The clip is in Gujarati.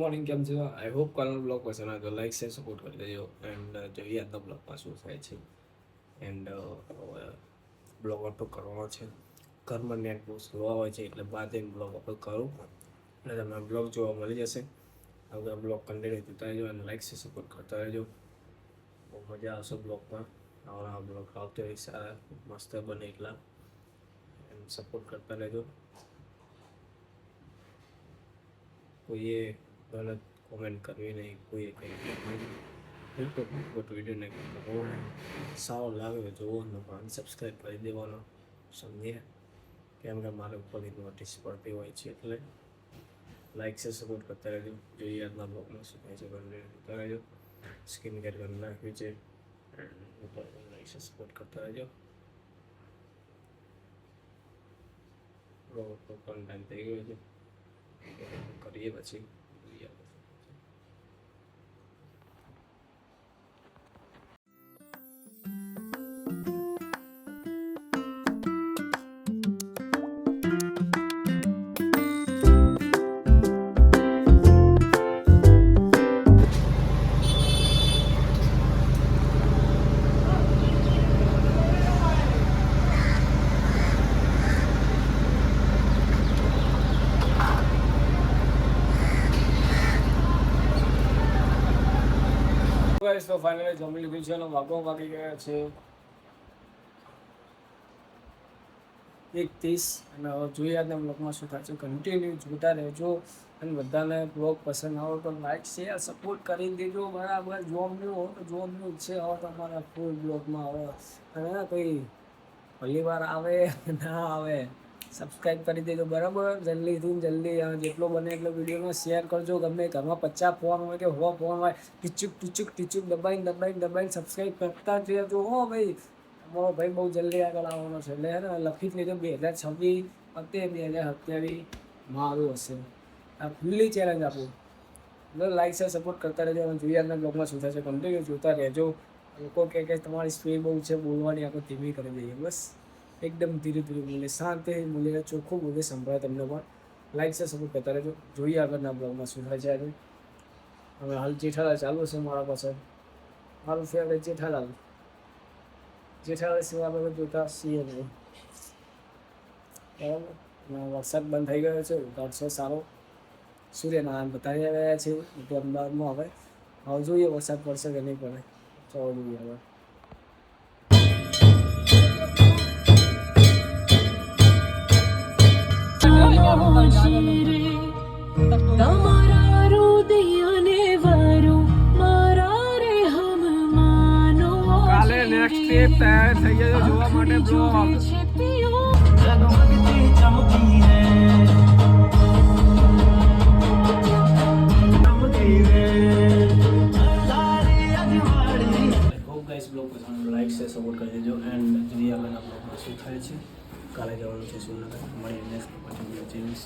મોર્નિંગ કેમ છો? આઈ હોપ કાલનો બ્લોગ પસંદ આવે તો લાઈક શેર સપોર્ટ કરી દેજો એન્ડ જોઈએ આજના બ્લોગમાં શું થાય છે એન્ડ બ્લોગ અપલોડ કરવાનો છે. ઘરમાં નેટ બહુ સ્લો આવે છે એટલે બાદ બ્લોગ અપલોડ કરું એટલે તમને બ્લોગ જોવા મળી જશે. હવે બ્લોગ કન્ટિન્યુ જોતા રહેજો અને લાઈક શેર સપોર્ટ કરતા રહેજો. બહુ મજા આવશે બ્લોગમાં. આવા બ્લોગ આવતો હોય સારા મસ્ત બને એટલા એન્ડ સપોર્ટ કરતા રહેજો. કોઈએ ગલત કોમેન્ટ કરવી નહીં, કોઈએ કંઈ બિલકુલ ખોટો વિડીયો નહીં કરતો. સારો લાગે જોવો ને પણ સબસ્ક્રાઈબ કરી દેવાનો, સમજીએ? કેમ કે મારે ઉપરથી નોટિસ પડતી હોય છે એટલે લાઈક છે સપોર્ટ કરતા રહેજો. જોઈએ આજના બ્લોગમાં શું થાય છે કરતા રહેજો. સ્કિન કેર કરી નાખ્યું છે ઉપર લાઈક છે સપોર્ટ કરતા રહેજો. બ્લોગ પણ ટાઈમ થઈ ગયો છે કરીએ પછી જોઈએ. તો ફાઇનલી જમી લીધું છે અને વાગી ગયા છે 1:30 અને હવે જોઈએ આજના બ્લોગમાં શું થાય છે. કન્ટિન્યુ જોતા રહેજો અને બધાને બ્લોગ પસંદ આવે તો લાઈક શેર સપોર્ટ કરી દેજો. બરાબર જોવાનું હોય તો જોવાનું છે. હવે તમારા ફૂલ બ્લોગમાં આવે અને કંઈ પહેલી વાર આવે ના આવે સબસ્ક્રાઈબ કરી દેજો. બરાબર જલ્દીથી જલ્દી જેટલો બને એટલો વિડીયોમાં શેર કરજો. ગમે ઘરમાં 50 ફોન હોય કે 100 ફોન હોય ટીચુક દબાઈને સબસ્ક્રાઈબ કરતા જ રહેજો. હો ભાઈ, અમારો ભાઈ બહુ જલ્દી આગળ આવવાનો છે એટલે ને લખી જ લેજો 2026 વખતે 2027 મારું હશે. આ ખુલ્લી ચેલેન્જ આપું એટલે લાઈક છે સપોર્ટ કરતા રહેજો અને જોઈએ આજના બ્લોગમાં શું થશે. કન્ટિન્યુ જોતા રહેજો. લોકો કે તમારી સ્પીડ બહુ છે બોલવાની, આપણે ધીમી કરી દઈએ. બસ એકદમ ધીરે ધીરે બોલે, શાંતિ બોલે, ચોખ્ખું બોલે, સંભળાય તમને પણ. લાઈક છે સપોર્ટ કરતા રહેજો. જોઈએ આગળના બ્લોગમાં શું થાય છે. આજે હવે હાલ જેઠાલાલ ચાલુ છે મારા પાસે. મારું ફેવરેટ જેઠાલાલ સિવાય આપણે જોતા છીએ નહીં. બરાબર વરસાદ બંધ થઈ ગયો છે, ઉતાર છે સારો. સૂર્યનારાયણ બતાવી રહ્યા છે એટલે અમદાવાદમાં. હવે જોઈએ વરસાદ પડશે કે નહીં પડે. ચાલો જોઈએ હવે. કાલે નેક્સ્ટ ટ્રીપ તૈયાર થઈ ગયો જોવા માટે બ્લોગ. બ્લોગ પસંદ લાઈક છે સપોર્ટ કરી દેજો એન્ડ જોઈએ આગળના બ્લોગમાં શું થાય છે. કાલે જવાનું છે સુરનગર. મળીએ નેક્સ્ટ પછી ચેન્જ.